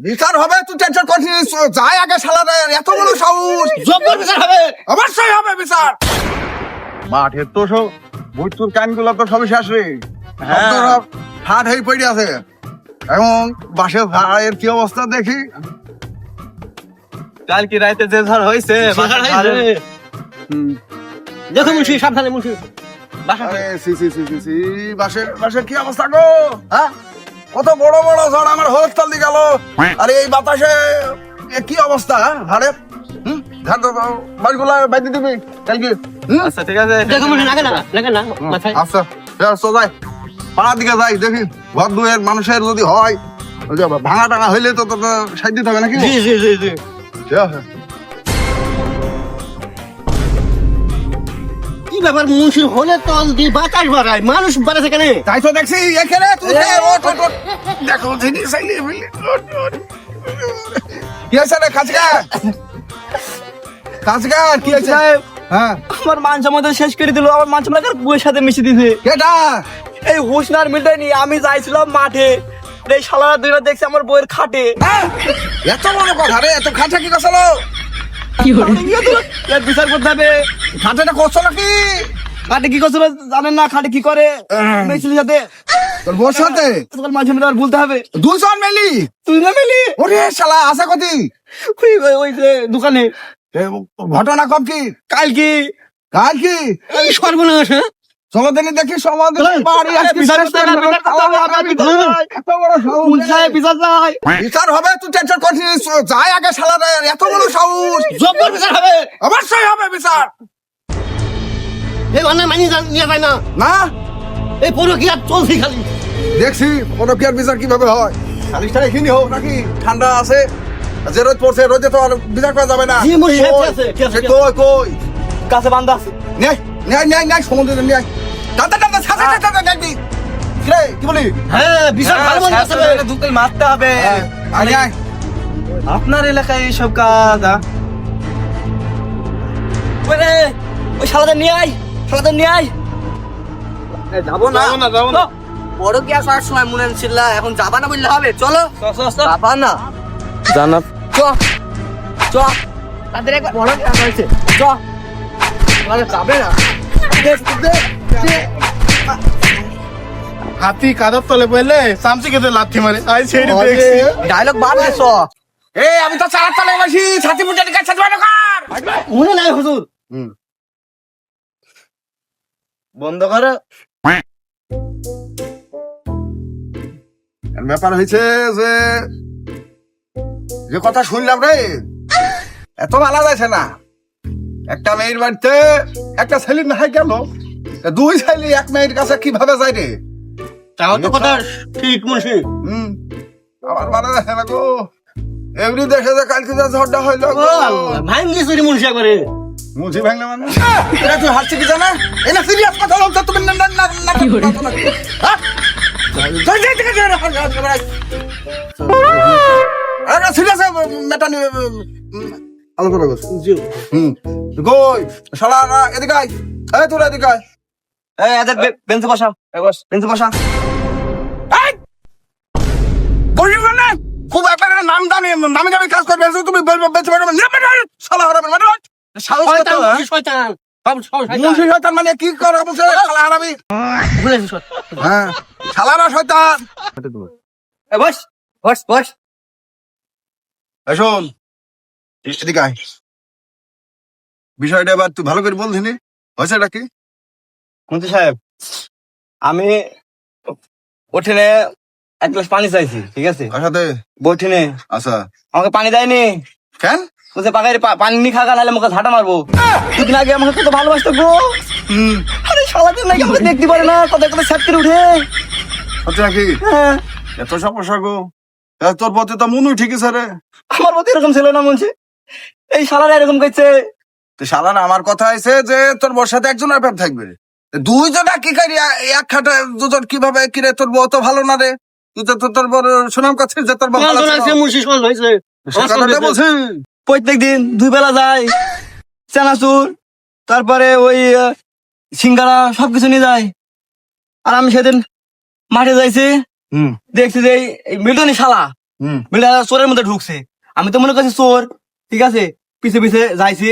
বিচার হবে, তুই টেনশন করছিস? যাই আগে শালা, এত বড় সাহস! জব্বর বিচার হবে। অবশ্যই হবে বিচার। মাঠের তো সব বইতুর কানগুলো তো সবই শেষ রে। হাট হয়ে পড়ে আছে। এবং বাসের ভাড়ার কি অবস্থা দেখি। কাল কি রাইতে যে ঝড় হয়েছে দেখো মুন্সি, সাবধানে মুন্সি। আরে সি সি সি সি সি, বাসের কি অবস্থা গো? হ্যাঁ, কত বড় বড় ঝড় আমার হরতাল দিয়ে গেল। আরে এই বাতাসে কি অবস্থা হাড়ের? বাড়িগুলা বাইতে দিবি কালকে। আচ্ছা ঠিক আছে। দেখো মুন্সি, লাগে না মাথায়। আচ্ছা যাই, পাড়ার দিকে যাই, দেখি ঘর দুয়ের মানুষের যদি হয়, ওই যে ভাঙা টাঙা হইলে তো তোর সাইড দিতে হবে নাকি? জি জি জি জি। ঠিক আছে। কি ব্যাপার মুন্সি, হলে তো দি বাতাস বাড়ায়, মানুষ বাড়াছে কেন? তাই তো দেখছি এখানে তুই ওঠ ওঠ ওঠ। দেখো জিনিস চাইলে বুঝলি। কি হয়েছে রে কাজকা? কি হয়েছে? হ্যাঁ, আমার মাংস মধ্যে শেষ করে দিল। আমার মাংস লাগার বইয়ের সাথে মিশে দিছে। কেটা? এই হুসনার মিলটাই নিয়ে আমি যাইছিলাম মাঠে, এই শালারা দুইটা দেখছি আমার বইয়ের খাটে। হ্যাঁ? এত বড় কথা রে, এত খাঁচা কি করছিল? এর বিচার করতে হবে। খাঁচাটা করছো নাকি? খাটে কি করছিল জানেন না? খাটে কি করে মেয়েছিলের সাথে তোর বউর সাথে মাঝে মধ্যে আর বলতে হবে। দুজন মেলি? তুই না মেলি ওরে শালা, আসা কতি? ওই যে দোকানে এ, ঘটনা কব কি? কাল কি কাল কি? এই সর্বনাশ, হ্যাঁ? সমাধানে দেখি সমাধান বাড়ি আর বিচার করতে হবে, বিচার করতে হবে, আমি বিচার চাই। এত বড় সাহস! কোন সাহেব বিচার চাই? বিচার হবে, তুই টেনশন করছিস? যাই আগে শালা, এত বড় সাহস! জব্বর বিচার হবে। অবশ্যই হবে বিচার। এই অন্যায় মানি নিয়ে যায় না। না এই পুরো কি আর চলছি খালি। দেখছি পরকিয়ার বিচার কিভাবে হয়। সালিশটা এখানে হোক নাকি? ঠান্ডা আছে, যে রোদ পড়ছে, রোদে তো আর বিচার করা যাবে না। জি, মুন্সি, কই? আছে, ঠিক আছে, সে ঠিক আছে। কই? কাছে বান্ধা আছে। ন্যায় ন্যায় ন্যায় ন্যায় সমুদ্রে ন্যায়। টাটা টাটা ছাতা টাটা দেখবি রে, কি বলি? হ্যাঁ, বিচার ভালো মনে আছে। দুটোই মারতে হবে। আয় আয়। আপনার এলাকায় এইসব কাজ ওই শালাদের নিয়ে আয়, শালাদের নিয়ে আয়। যাবো না। তো, বড় কি আসার সময় মনে ছিল, এখন যাবা না বললে হবে। চলো যাবা না, জানা চ চ। তাদের একবার বড় কি আসা হয়েছে, চ। মানে যাবে না। হাতি কাদার তলে পড়লে চামচি খেতে লাথি মারে। আই ছেড়ে দেখছি। ডায়লগ বার দিছ। এই আমি তো চালার তলে বসি, ছাতি মুটে দিকে ছাতি বানো কর। মনে নাই হুজুর? বন্ধ করো। এর ব্যাপার হয়েছে যে, যে কথা শুনলাম রে, এত ভালো যাচ্ছে না। একটা মেয়ের বাড়িতে একটা ছেলে না হয় গেল, দুই ছেলে এক মেয়ের কাছে কিভাবে যায় রে? তাও তো কথা ঠিক মুন্সি। আমার ভালো যাচ্ছে না গো। এমনি দেখে যে কালকে যা ঝড়টা হইলো গো। ভাঙ্গি চুরি মুন্সি করে। মুঝি ভাঙলে মানে এটা তুই হাসছি কি জানা? এই না সিরিয়াস কথা বলছো তুমি। না না না না কি? হ্যাঁ, যাই যাই থেকে যাই। আরে সিরিয়াস মেটা নি আলোচনা করছ। কই শালা, এদিকে আয়। এই তোরা এদিকে আয়। এই এদের বেঞ্চে বসা, বেঞ্চে বসা। এই বসি না, খুব একটা নাম দামি দামি কাজ করবে তুমি বেঁচে বেড়ে শালা হারাবে মানে শয়তান মুন্সি, শয়তান। সব শয়তান। মুন্সি শয়তান মানে কি করে বলছে? শালা হারাবি। ভুলেছি সব। হ্যাঁ, শালারা শয়তান। এই বস বস বস। এই শোন, এদিকে আয়। বিষয়টা এবার তুই ভালো করে বল দিনি, হয়েছে এটা কি? মন্ত্রী সাহেব, আমি ওঠেনে এক গ্লাস পানি চাইছি, ঠিক আছে? কার সাথে? বইঠেনে আচ্ছা, আমাকে পানি দেয়নি। কেন? বলছে পাখায় পানি নি খাগা, নাহলে আমাকে ঝাঁটা মারবো। দুদিন আগে আমাকে কত ভালোবাসতো গো। আরে সারাদিন নাকি আমাকে দেখতে পারে না, কত কত স্যাপ করে উঠে। হচ্ছে নাকি? হ্যাঁ, এত সমস্যা গো। তোর পথে তো মনুই ঠিক আছে রে। আমার মতো এরকম ছিল না মনছে। এই শালারা এরকম করছে। তো শালারা আমার কথা হয়েছে যে তোর বউর সাথে একজন আর থাকবে। দুইজনা কি করি এক খাটে দুজন কিভাবে কিরে? তোর বউ তো ভালো না রে। তুই তো তোর বড় সুনাম করছিস যে তোর বউ ভালো সমালোচনা আছে ছিল। মুন্সি, সমালোচনা হয়েছে। সে কথাটা বলছি। প্রত্যেক দিন দুই বেলা যায়, চানাচুর, তারপরে ওই সিঙ্গারা সবকিছু নিয়ে যায়। আর আমি সেদিন মাঠে যাইছি, দেখছি যে এই মিল্টনি শালা হুম। মেয়েটা চোরের মধ্যে ঢুকছে। আমি তো মনে করছি চোর, ঠিক আছে, পিছে পিছে যাইছি,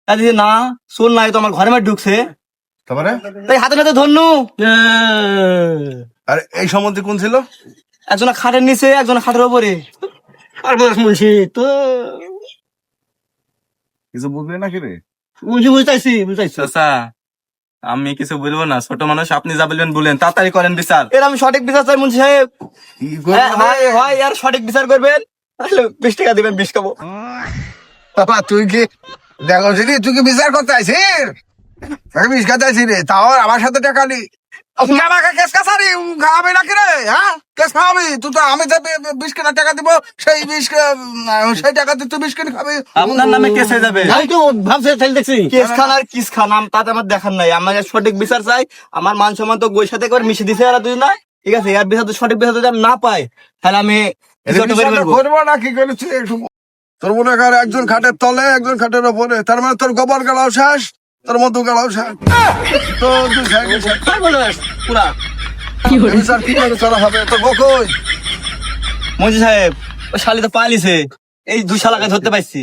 তাই দেখি না চোর নাই, তো আমার ঘরের মধ্যে ঢুকছে। তারপরে তাই হাতে হাতে ধরনু, আর এই সম্বন্ধে কোন ছিল? একজন খাটের নিচে, একজন খাটের উপরে। আর বস মুন্সি তো কিছু বুঝলি নাকি রে? মুন্সি বুঝাইছি চাচা আমি কিছু বলবো না, ছোট মানুষ, আপনি যা বলবেন বলেন, তাড়াতাড়ি করেন বিচার। এর আমি সঠিক বিচার চাই মুন্সি সাহেব। কি করবি হ্যাঁ, হয় হয়, আর সঠিক বিচার করবেন, তাহলে 20 টাকা দিবেন, 20 খাবো। বাবা? তুই কি দেখো সিনি, তুই কি বিচার করতে আইছিস? তাকে বিষ খাতে আইছিস রে, তাও আমার সাথে টাকা নি। তুই আমাকে কেস কাছারি খাওয়াবি নাকি রে? হ্যাঁ, কেস খাওয়াবি তুই? তো আমি যে 20 কিনা টাকা দিব, সেই 20 সেই টাকা দিয়ে তুই 20 কিনে খাবি। আপনার নামে কেস হয়ে যাবে। আমি তো ভাবছে তাই দেখছি কেস খান আর কিস খান, তাতে আমার দেখার নাই। আমার সঠিক বিচার চাই। আমার মান সম্মান তো গোয়ের সাথে করে মিশে দিছে, আর দুই না, ঠিক আছে। এর বিচার তো সঠিক বিচার যদি আমি না পাই, তাহলে আমি বিচারটা বের করবো। করবো না কি করেছি একটু? তোর মনে কর একজন খাটের তলে, একজন খাটের ওপরে, তার মানে তোর গোবর গেলাও শেষ, তোর মধু গেলাও শেষ। তো তুই পুরা বিচার কি করে চলা হবে? তোর বকই মন্ত্রী সাহেব, ওই শালি তো পালিছে, এই 2 শালাকে ধরতে পাইছি।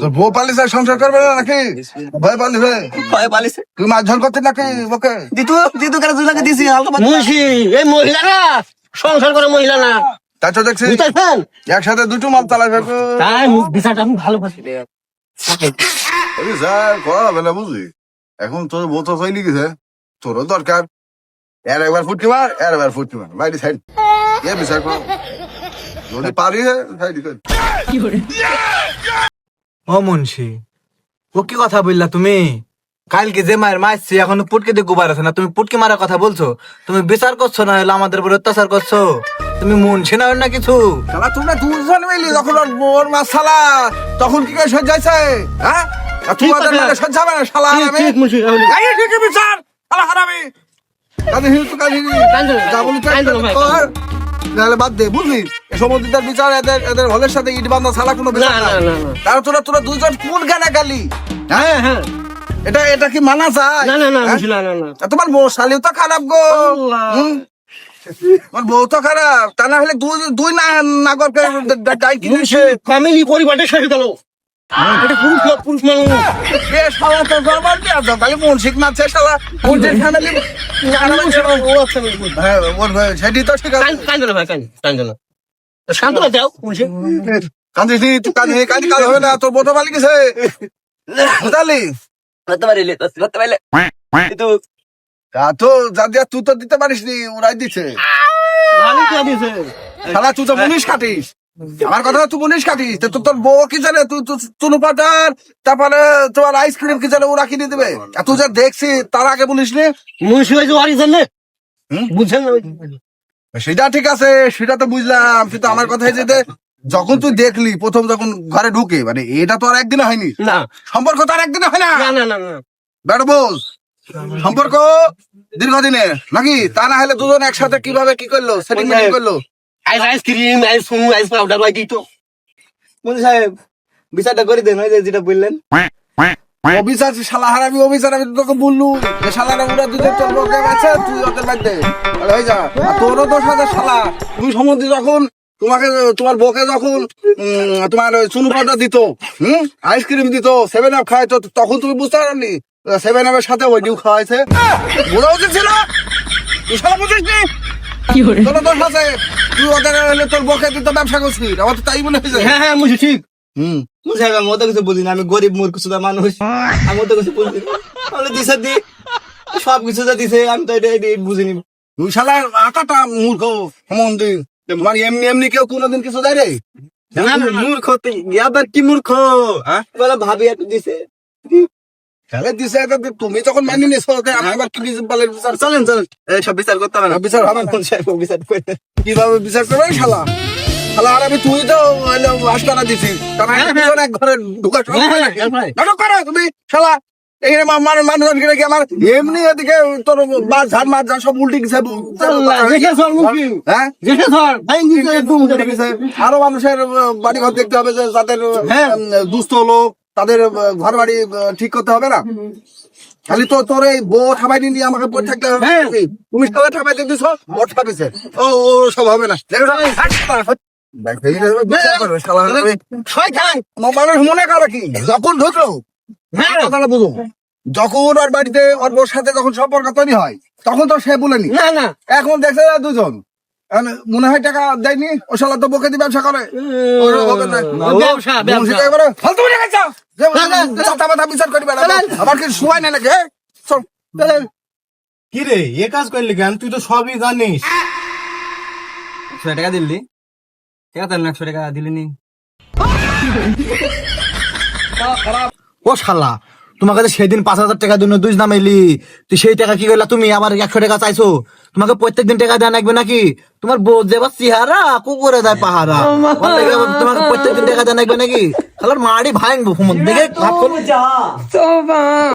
তোর বউ পালিছে, সংসার করবে না নাকি? ভয় পালিবে? ভয়ে পালিছে। তুই মাছ ঝোল করতে নাকি বকে? দিতু দিতু কেন 2 লাখ দিছি, হালকা পাতলা। মুন্সি এই মহিলারা সংসার করে মহিলা না তাই তো দেখছি বুঝতেছেন? একসাথে দুটো মাল চালাবে। তাই বিচারটা আমি ভালো পাচ্ছি স্যার করা হবে না বুঝলি? এখন তোর বউ তো হয়নি গেছে, তোরও দরকার। এর একবার ফুটকি মার, এর একবার ফুটকি মার, বাইরে সাইড এ বিচার কর যদি পারি সাইড কর। ও মুন্সি, ও কি কথা বললা তুমি? কালকে যে মায়ের মারছি এখনো পুটকে দিয়ে গুবার আছে না, তুমি পুটকে মারার কথা বলছো? তুমি বিচার করছো না, হলে আমাদের উপর অত্যাচার করছো? তুমি মুন্সি না না কিছু? শালা তোমরা দুজন মিলি যখন ওর মাছ শালা, তখন কি করে সজ্জাইছে? হ্যাঁ, আর তোমাদের মানে সজ্জাবে না শালা হারামি? ঠিক মুন্সি এই ঠিকই বিচার, শালা হারামি। কাজে হিল তো কাজে হিল। যা বলি তাই কর, নাহলে বাদ দে বুঝলি? এই সমুদ্রের বিচার এদের হলের সাথে ইট বান্ধা শালা কোনো বিচার না, নাই। না, না। তার তোরা দুজন কোন গানা গালি? হ্যাঁ হ্যাঁ এটা কি মানা যায়? না না না হ্যাঁ? মুন্সি না না না তোমার বউ শালিও তো খারাপ গো। হুম? তোমার বউ তো খারাপ, তা না হলে দুই নাগরকে ডাইকি দিয়েছে। ফ্যামিলি পরিবারটা শেষ গেল। এটা পুরুষ লোক, পুরুষ মানুষ এ শালা তো গড়বড় দিয়ে আছে, খালি মুন্সিক মারছে শালা। মুন্সির ফ্যামিলি হ্যাঁ, ওর সেটি তো ঠিক আছে। কান্দো না ভাই, কান্দো না, শান্ত হয়ে যাও মুন্সি। কান্দিস নি, তুই কাঁদি কাজ হবে না, তোর বউ তো পালি গেছে বুঝলি? ধরতে পারিলে, ধরতে পারলে কিন্তু তা তো যা দিয়া তুই তো দিতে পারিস নি, ওরাই দিচ্ছে। ভালো কি দিয়েছে? শালা তুই তো মুনিশ কাটিস, আমার কথা তুই মুনিশ কাটিস। তো তোর বউ কি জানে? তুই চুনু পাটার, তারপরে তোমার আইসক্রিম কি জানে ওরা কিনে দেবে? আর তুই যা দেখছি তার আগে বলিস নি। মুন্সি হয়েছে অরিজিনাল বুঝছেন না? সেটা ঠিক আছে, সেটা তো বুঝলাম, কিন্তু আমার কথা হয়েছে যে যখন তুই দেখলি প্রথম যখন ঘরে ঢুকে, মানে এটা তো আর একদিনে হয়নি, না সম্পর্ক তো আর একদিনে হয় না। না না না না বেড় বল, সম্পর্ক দীর্ঘদিনের নাকি? তা না হলে দুজন একসাথে কিভাবে কি করলো, সেটিং করলো? আইসক্রিম আইস পাউডার বাই দিত। মন্ত্রী সাহেব, বিচারটা করে দেন, ওই যে যেটা বললেন। অবিচার শালা হারাবি, অবিচার আমি তোকে বললু যে শালারা ওরা দুজন তোর বউকে আছে, তুই ওদের বাদ দে, তাহলে হয়ে যা। আর তোরও দোষ আছে শালা, তুই সম্বন্ধে যখন তোমার বউকে যখন তোমার চুনু পাউডার দিত, আইসক্রিম দিত, 7 আপ খাওয়াইতো, তখন তুমি বুঝতে পারলি 7 আপের সাথে ওই ডিউ খাওয়াইছে? বোঝা উচিত ছিল, তুই শালা বুঝিস নি? তোর দোষ আছে, তুই ওদের হলে তোর বউকে তুই তো ব্যবসা করছিস, আমার তো তাই মনে হয়েছে। হ্যাঁ হ্যাঁ মুন্সি ঠিক। মন্ত্রী সাহেব, আমি ওদের কিছু বুঝি না, আমি গরিব মূর্খ সুদা মানুষ, আমি ওদের কিছু বুঝি না। তাহলে দিছে দি, সব কিছু যা দিছে আমি তো এটা বুঝিনি। তুই শালা আটাটা মূর্খ সম্বন্ধে, মানে এমনি এমনি কেউ কোনোদিন কিছু দেয় রে? মূর্খ আবার কি মূর্খ? বলে ভাবি একটু দিছে। খেলে দিছে, তুমি যখন মানি নিছো, আমি আবার কি বলে বিচার? চলেন চলেন, সব বিচার করতে হবে না। বিচার হবে না। মন্ত্রী সাহেব, বিচার করে দেন। কিভাবে বিচার করবে শালা? শালা আর আমি তুই তো আশকারা দিছিস, কারণ দুজন এক ঘরে ঢুকা নাটক করো তুমি শালা। এখানে মানুষ কি আমার এমনি এদিকে তোর বাস ঝাড় মার যা সব উল্টে গেছে। দেখে সর মুন্সি, হ্যাঁ, দেখে সর ভাই নিজে একদম উল্টে গেছে। আরো মানুষের বাড়ি ঘর দেখতে হবে, যে যাদের দুস্থ লোক, তাদের ঘর বাড়ি ঠিক করতে হবে না? খালি তো তোর এই বউ ঠাবাই নিয়ে আমাকে পড়ে থাকতে হবে। তুমি সবাই ঠাবাই দিচ্ছ, ওর ঠাবিছে, ও সব হবে না। মানুষ মনে করে কি যখন ঢুকলো কথাটা বুঝো, যখন ওর বাড়িতে ওর বউর সাথে যখন সম্পর্ক তৈরি হয় তখন তো সে বলেনি, না না এখন দেখছে না দুজন এখন মনে হয় টাকা দেয়নি, ও শালা তো বকে দিয়ে ব্যবসা করে। ওর হবে না। ব্যবসা মুন্সিকে একবারে ফালতু বলে গেছো। যে চাতা মাথা বিচার করি বেড়াবো। আবার কি সময় নেই নাকি? চল, চল। কি রে এ কাজ করলি কেন? তুই তো সবই জানিস। 100 টাকা দিলি, ঠিক আছে 100 টাকা দিলি নি? ও শালা, তোমার কাছে সেদিন 5,000 টাকা দিন দুই নামাইলি, তুই সেই টাকা কি করলা? তুমি আবার 100 টাকা চাইছো? তোমাকে প্রত্যেকদিন টাকা দেওয়া লাগবে নাকি? তোমার বউ দেবার চেহারা কুকুরে দেয় পাহারা, তোমাকে প্রত্যেকদিন টাকা দেওয়া লাগবে নাকি? খালার মাড়ি ভাঙবো দেখে ভাব করো।